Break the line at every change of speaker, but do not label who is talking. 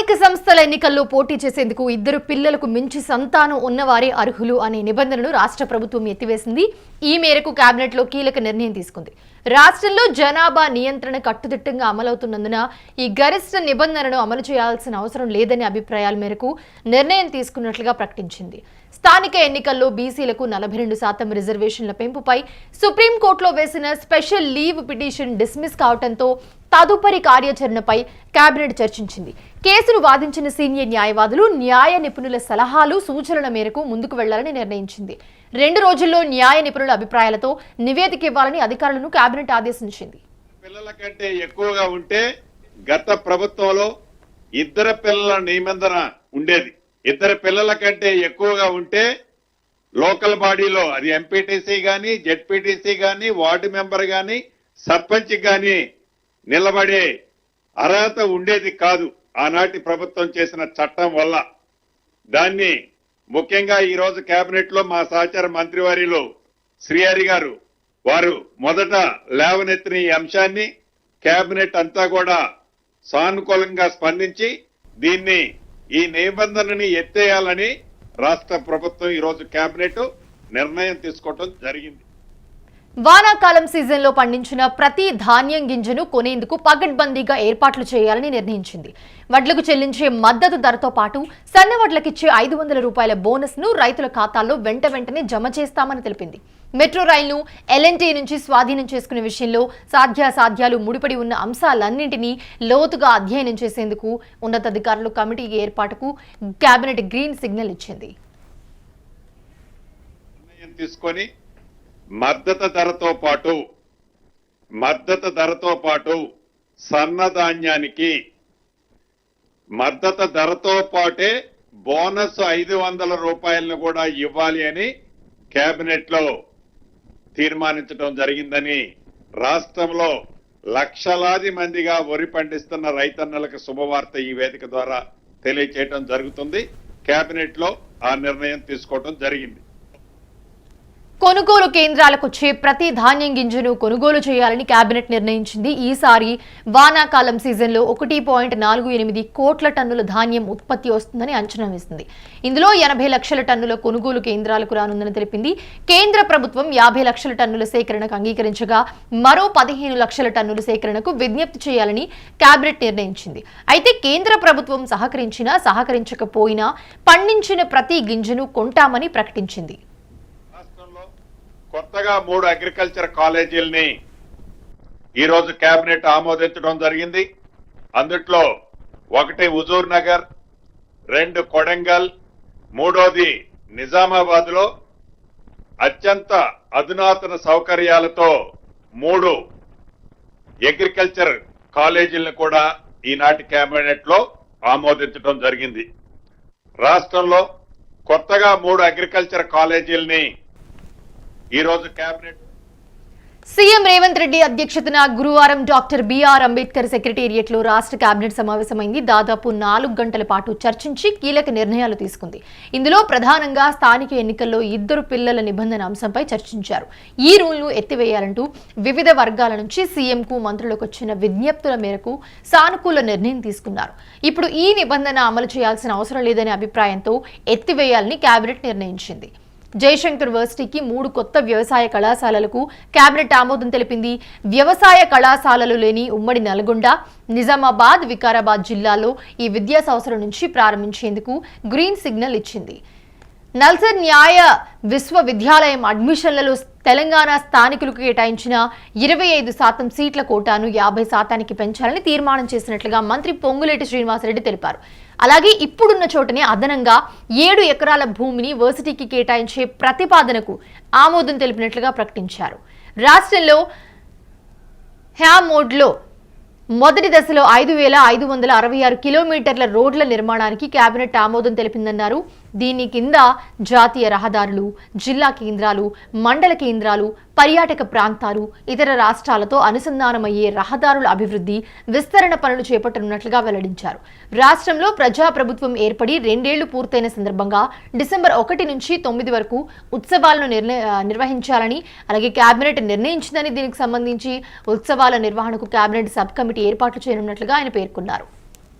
స్థానిక సంస్థల ఎన్నికల్లో పోటీ చేసేందుకు ఇద్దరు పిల్లలకు మించి సంతానం ఉన్నవారే అర్హులు అనే నిబంధనను రాష్ట్ర ప్రభుత్వం ఎత్తివేసింది. ఈ మేరకు కేబినెట్లో కీలక నిర్ణయం తీసుకుంది. రాష్ట్రంలో జనాభా నియంత్రణ కట్టుదిట్టంగా అమలవుతున్నందున ఈ గరిష్ట నిబంధనను అమలు చేయాల్సిన అవసరం లేదనే అభిప్రాయాల మేరకు నిర్ణయం తీసుకున్నట్లుగా ప్రకటించింది. స్థానిక ఎన్నికల్లో బీసీలకు 42% రిజర్వేషన్ల పెంపుపై సుప్రీంకోర్టులో వేసిన స్పెషల్ లీవ్ పిటిషన్ డిస్మిస్ కావడంతో తదుపరి కార్యాచరణపై కేబినెట్ చర్చించింది. కేసును వాదించిన సీనియర్ న్యాయవాదులు న్యాయ నిపుణుల సలహాలు సూచనల మేరకు ముందుకు వెళ్లాలని నిర్ణయించింది. 2 రోజుల్లో న్యాయ నిపుణుల అభిప్రాయాలతో నివేదిక ఇవ్వాలని అధికారులను కేబినెట్ ఆదేశించింది.
పిల్లల కంటే ఎక్కువగా ఉంటే గత ప్రభుత్వంలో ఇద్దరు పిల్లల నిబంధన ఉండేది. ఇద్దరు పిల్లల కంటే ఎక్కువగా ఉంటే లోకల్ బాడీలో అది ఎంపీటీసీ గాని, జెడ్పీటీసీ గాని, వార్డు మెంబర్ గాని, సర్పంచ్ గాని నిలబడే అర్హత ఉండేది కాదు. ఆనాటి ప్రభుత్వం చేసిన చట్టం వల్ల దాన్ని ముఖ్యంగా ఈ రోజు కేబినెట్ లో మా సహచార మంత్రివర్యులు శ్రీహరి గారు వారు మొదట లేవనెత్తిన ఈ అంశాన్ని కేబినెట్ అంతా కూడా సానుకూలంగా స్పందించి దీన్ని ఈ నిబంధనని ఎత్తేయాలని రాష్ట్ర ప్రభుత్వం ఈ రోజు కేబినెట్ నిర్ణయం తీసుకోవడం జరిగింది.
వానాకాలం సీజన్లో పండించిన ప్రతి ధాన్యం గింజను కొనేందుకు పగడ్బందీగా ఏర్పాట్లు చేయాలని నిర్ణయించింది. వడ్లకు చెల్లించే మద్దతు ధరతో పాటు సన్న వడ్లకిచ్చే 500 రూపాయల బోనస్ ను రైతుల ఖాతాల్లో వెంటనే జమ చేస్తామని తెలిపింది. మెట్రో రైలును ఎల్ఎన్టీ నుంచి స్వాధీనం చేసుకునే విషయంలో సాధ్యాసాధ్యాలు ముడిపడి ఉన్న అంశాలన్నింటినీ లోతుగా అధ్యయనం చేసేందుకు ఉన్నతాధికారులు కమిటీ ఏర్పాటుకు కేబినెట్ గ్రీన్ సిగ్నల్ ఇచ్చింది.
మద్దతు ధరతో పాటు సన్నధాన్యానికి మద్దతు ధరతో పాటే బోనస్ 500 రూపాయలను కూడా ఇవ్వాలి అని కేబినెట్ లో తీర్మానించడం జరిగిందని రాష్ట్రంలో లక్షలాది మందిగా వరి పండిస్తున్న రైతన్నలకు శుభవార్త ఈ వేదిక ద్వారా తెలియజేయడం జరుగుతుంది. కేబినెట్ లో ఆ నిర్ణయం తీసుకోవడం జరిగింది.
కొనుగోలు కేంద్రాలకు వచ్చే ప్రతి ధాన్యం గింజను కొనుగోలు చేయాలని కేబినెట్ నిర్ణయించింది. ఈసారి వానాకాలం సీజన్లో 1.48 కోట్ల టన్నుల ధాన్యం ఉత్పత్తి వస్తుందని అంచనా వేసింది. ఇందులో 80 లక్షల టన్నుల కొనుగోలు కేంద్రాలకు రానుందని తెలిపింది. కేంద్ర ప్రభుత్వం 50 లక్షల టన్నుల సేకరణకు అంగీకరించగా మరో 15 లక్షల టన్నుల సేకరణకు విజ్ఞప్తి చేయాలని కేబినెట్ నిర్ణయించింది. అయితే కేంద్ర ప్రభుత్వం సహకరించినా సహకరించకపోయినా పండించిన ప్రతి గింజను కొంటామని ప్రకటించింది.
కొత్తగా 3 అగ్రికల్చర్ కాలేజీలని ఈ రోజు కేబినెట్ ఆమోదించడం జరిగింది. అందుట్లో 1 హుజూర్ నగర్, 2 కొడంగల్, 3వది నిజామాబాద్ లో అత్యంత అధునాతన సౌకర్యాలతో 3 అగ్రికల్చర్ కాలేజీలను కూడా ఈనాటి కేబినెట్ లో ఆమోదించడం జరిగింది. రాష్ట్రంలో కొత్తగా 3 అగ్రికల్చర్ కాలేజీలని ఈ రోజు కేబినెట్
సీఎం రేవంత్ రెడ్డి అధ్యక్షతన గురువారం డాక్టర్ బిఆర్ అంబేద్కర్ సెక్రటేరియట్ లో రాష్ట్ర కేబినెట్ సమావేశమైంది. దాదాపు 4 గంటల పాటు చర్చించి కీలక నిర్ణయాలు తీసుకుంది. ఇందులో ప్రధానంగా స్థానిక ఎన్నికల్లో ఇద్దరు పిల్లల నిబంధన అంశంపై చర్చించారు. ఈ రూల్ను ఎత్తివేయాలంటూ వివిధ వర్గాల నుంచి సీఎంకు మంత్రులకు వచ్చిన విజ్ఞప్తుల మేరకు సానుకూల నిర్ణయం తీసుకున్నారు. ఇప్పుడు ఈ నిబంధన అమలు చేయాల్సిన అవసరం లేదనే అభిప్రాయంతో ఎత్తివేయాలని కేబినెట్ నిర్ణయించింది. జయశంకర్ యూనివర్సిటీకి 3 కొత్త వ్యవసాయ కళాశాలలకు కేబినెట్ ఆమోదం తెలిపింది. వ్యవసాయ కళాశాలలు లేని ఉమ్మడి నల్గొండ, నిజామాబాద్, వికారాబాద్ జిల్లాలో ఈ విద్యా సంవత్సరం నుంచి ప్రారంభించేందుకు గ్రీన్ సిగ్నల్ ఇచ్చింది. నల్సార్ న్యాయ విశ్వవిద్యాలయం అడ్మిషన్లలో తెలంగాణ స్థానికులకు కేటాయించిన 25% సీట్ల కోటాను 50%కి పెంచాలని తీర్మానం చేసినట్లుగా మంత్రి పొంగులేటి శ్రీనివాసరెడ్డి తెలిపారు. అలాగే ఇప్పుడున్న చోటనే అదనంగా 7 ఎకరాల భూమిని వర్సిటీకి కేటాయించే ప్రతిపాదనకు ఆమోదం తెలిపినట్లుగా ప్రకటించారు. రాష్ట్రంలో హ్యామోడ్లో మొదటి దశలో 5,566 కిలోమీటర్ల రోడ్ల నిర్మాణానికి కేబినెట్ ఆమోదం తెలిపిందన్నారు. దీని కింద జాతీయ రహదారులు, జిల్లా కేంద్రాలు, మండల కేంద్రాలు, పర్యాటక ప్రాంతాలు, ఇతర రాష్ట్రాలతో అనుసంధానమయ్యే రహదారుల అభివృద్ధి, విస్తరణ పనులు చేపట్టనున్నట్లుగా వెల్లడించారు. రాష్ట్రంలో ప్రజాప్రభుత్వం ఏర్పడి 2 ఏళ్లు పూర్తయిన సందర్భంగా డిసెంబర్ 1 నుంచి 9 వరకు ఉత్సవాలను నిర్వహించాలని అలాగే కేబినెట్ నిర్ణయించిందని దీనికి సంబంధించి ఉత్సవాల నిర్వహణకు కేబినెట్ సబ్ కమిటీ ఏర్పాట్లు చేయనున్నట్లుగా ఆయన పేర్కొన్నారు.